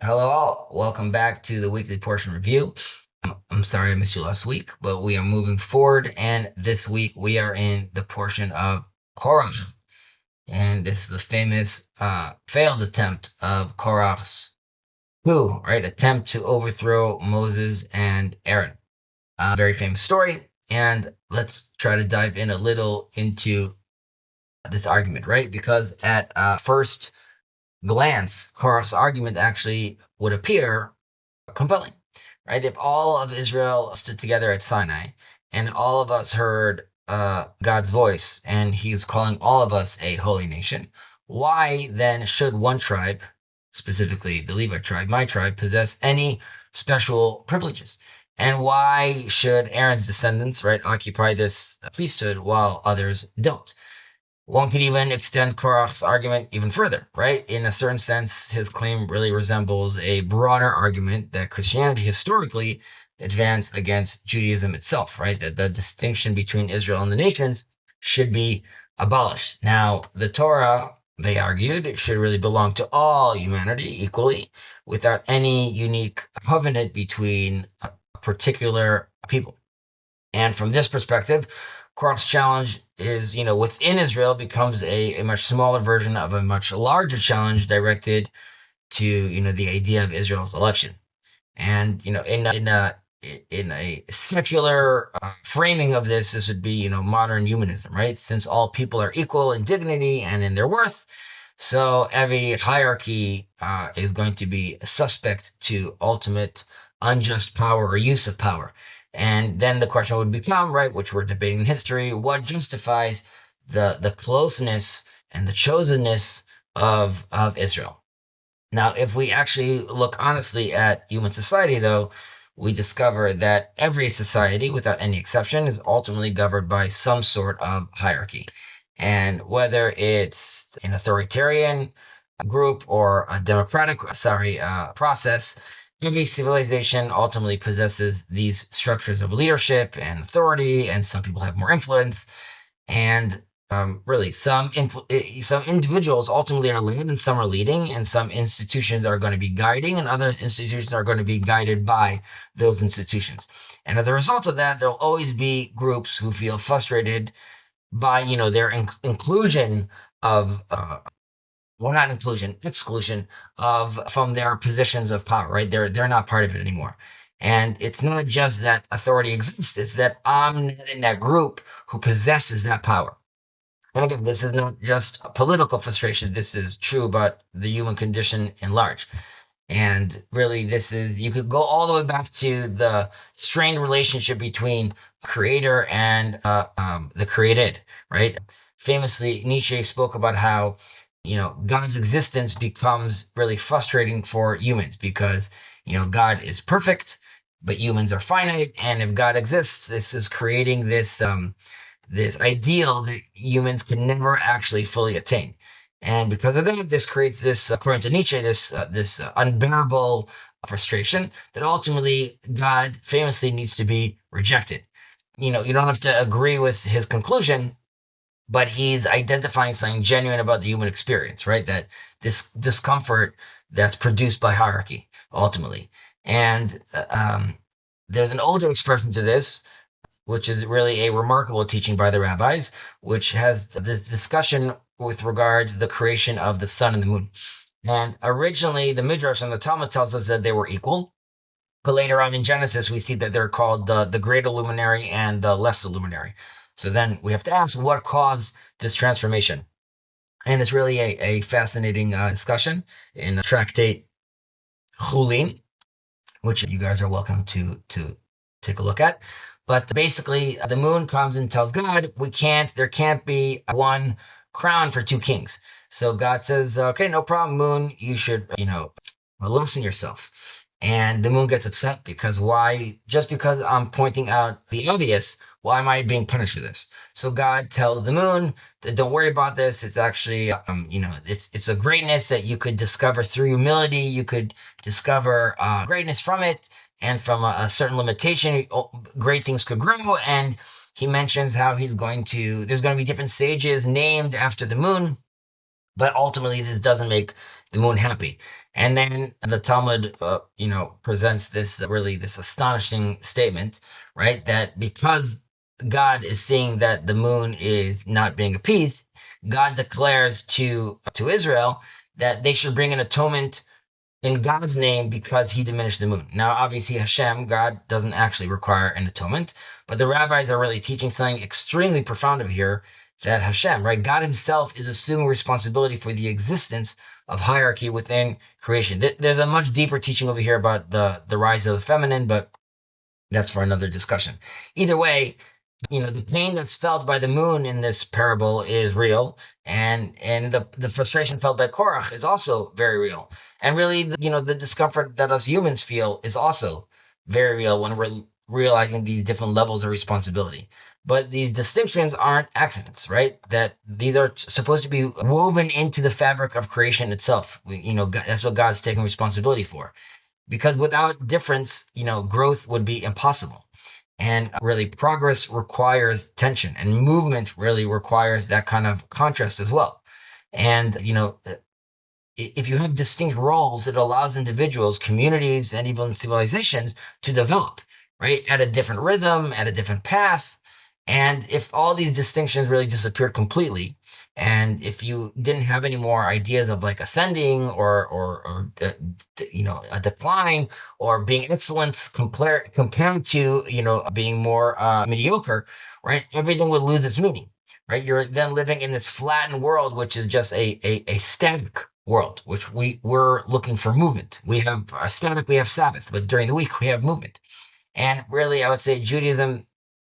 Hello, all. Welcome back to the weekly portion review. I'm sorry I missed you last week, but we are moving forward, and this week we are in the portion of Korach, and this is the famous failed attempt of Korach's coup, right? Attempt to overthrow Moses and Aaron. Very famous story, and let's try to dive in a little into this argument, right? Because at first glance, Korach's argument actually would appear compelling, right? If all of Israel stood together at Sinai and all of us heard God's voice and he's calling all of us a holy nation, why then should one tribe, specifically the Levite tribe, my tribe, possess any special privileges? And why should Aaron's descendants, right, occupy this priesthood while others don't? One could even extend Korach's argument even further, right? In a certain sense, his claim really resembles a broader argument that Christianity historically advanced against Judaism itself, right? That the distinction between Israel and the nations should be abolished. Now, the Torah, they argued, should really belong to all humanity equally without any unique covenant between a particular people. And from this perspective, Korach's challenge is, within Israel becomes a much smaller version of a much larger challenge directed to, the idea of Israel's election. And, in a secular framing of this would be, modern humanism, right? Since all people are equal in dignity and in their worth, so every hierarchy is going to be suspect to ultimate unjust power or use of power. And then the question would become, right, which we're debating in history, what justifies the closeness and the chosenness of Israel? Now, if we actually look honestly at human society, though, we discover that every society, without any exception, is ultimately governed by some sort of hierarchy. And whether it's an authoritarian group or a democratic, process, every civilization ultimately possesses these structures of leadership and authority, and some people have more influence. And really, some individuals ultimately are led, and some are leading, and some institutions are going to be guiding, and other institutions are going to be guided by those institutions. And as a result of that, there'll always be groups who feel frustrated by their inclusion of well, not inclusion, exclusion of from their positions of power, right? They're not part of it anymore. And it's not just that authority exists, it's that I'm not in that group who possesses that power. And again, this is not just a political frustration. This is true about the human condition in large. And really, you could go all the way back to the strained relationship between creator and the created, right? Famously, Nietzsche spoke about how, God's existence becomes really frustrating for humans because, God is perfect, but humans are finite. And if God exists, this is creating this ideal that humans can never actually fully attain. And because of that, this creates this, according to Nietzsche, this unbearable frustration that ultimately God famously needs to be rejected. You don't have to agree with his conclusion, but he's identifying something genuine about the human experience, right? That this discomfort that's produced by hierarchy, ultimately. And there's an older expression to this, which is really a remarkable teaching by the rabbis, which has this discussion with regards to the creation of the sun and the moon. And originally, the Midrash and the Talmud tells us that they were equal. But later on in Genesis, we see that they're called the greater luminary and the lesser luminary. So then we have to ask what caused this transformation. And it's really a fascinating discussion in Tractate Chulin, which you guys are welcome to take a look at. But basically, the moon comes and tells God, there can't be one crown for two kings. So God says, okay, no problem, moon, you should, lessen yourself. And the moon gets upset because why? Just because I'm pointing out the obvious, why am I being punished for this? So God tells the moon that don't worry about this. It's actually, it's a greatness that you could discover through humility. You could discover greatness from it, and from a certain limitation, great things could grow. And he mentions how there's going to be different sages named after the moon. But ultimately, this doesn't make the moon happy. And then the Talmud, presents this really this astonishing statement, right? That because God is seeing that the moon is not being appeased, God declares to Israel that they should bring an atonement in God's name because he diminished the moon. Now, obviously, Hashem, God, doesn't actually require an atonement, but the rabbis are really teaching something extremely profound over here, that Hashem, right, God himself is assuming responsibility for the existence of hierarchy within creation. There's a much deeper teaching over here about the rise of the feminine, but that's for another discussion. Either way, the pain that's felt by the moon in this parable is real, and the frustration felt by Korach is also very real. And really, the discomfort that us humans feel is also very real when we're realizing these different levels of responsibility. But these distinctions aren't accidents, right? That these are supposed to be woven into the fabric of creation itself. That's what God's taking responsibility for. Because without difference, growth would be impossible. And really, progress requires tension, and movement really requires that kind of contrast as well. And, if you have distinct roles, it allows individuals, communities, and even civilizations to develop, right? At a different rhythm, at a different path. And if all these distinctions really disappeared completely, and if you didn't have any more ideas of like ascending or a decline or being excellent compared to, being more mediocre, right? Everything would lose its meaning, right? You're then living in this flattened world, which is just a static world, which we're looking for movement. We have static, we have Sabbath, but during the week we have movement. And really, I would say Judaism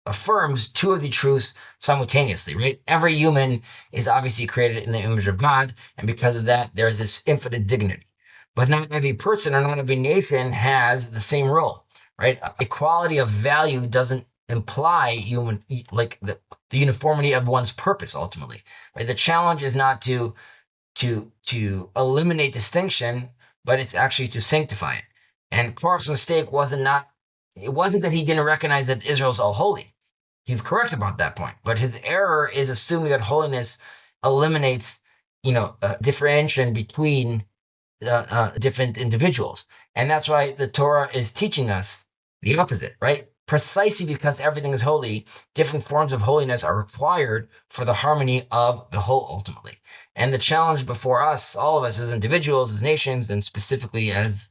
affirms two of the truths simultaneously, right? Every human is obviously created in the image of God, and because of that, there's this infinite dignity. But not every person or not every nation has the same role, right? Equality of value doesn't imply human, like the uniformity of one's purpose ultimately, right? The challenge is not to eliminate distinction, but it's actually to sanctify it. And Korach's mistake it wasn't that he didn't recognize that Israel's all holy. He's correct about that point, but his error is assuming that holiness eliminates, differentiation between different individuals. And that's why the Torah is teaching us the opposite, right? Precisely because everything is holy, different forms of holiness are required for the harmony of the whole ultimately. And the challenge before us, all of us as individuals, as nations, and specifically as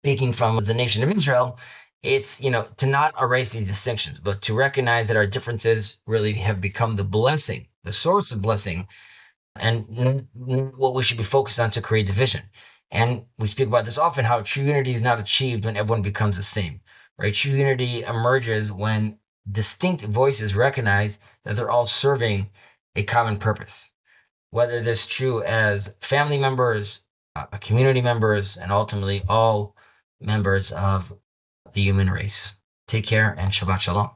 speaking from the nation of Israel, it's, to not erase these distinctions, but to recognize that our differences really have become the blessing, the source of blessing, and what we should be focused on to create division. And we speak about this often, how true unity is not achieved when everyone becomes the same, right? True unity emerges when distinct voices recognize that they're all serving a common purpose, whether this true as family members, community members, and ultimately all members of the human race. Take care and Shabbat Shalom.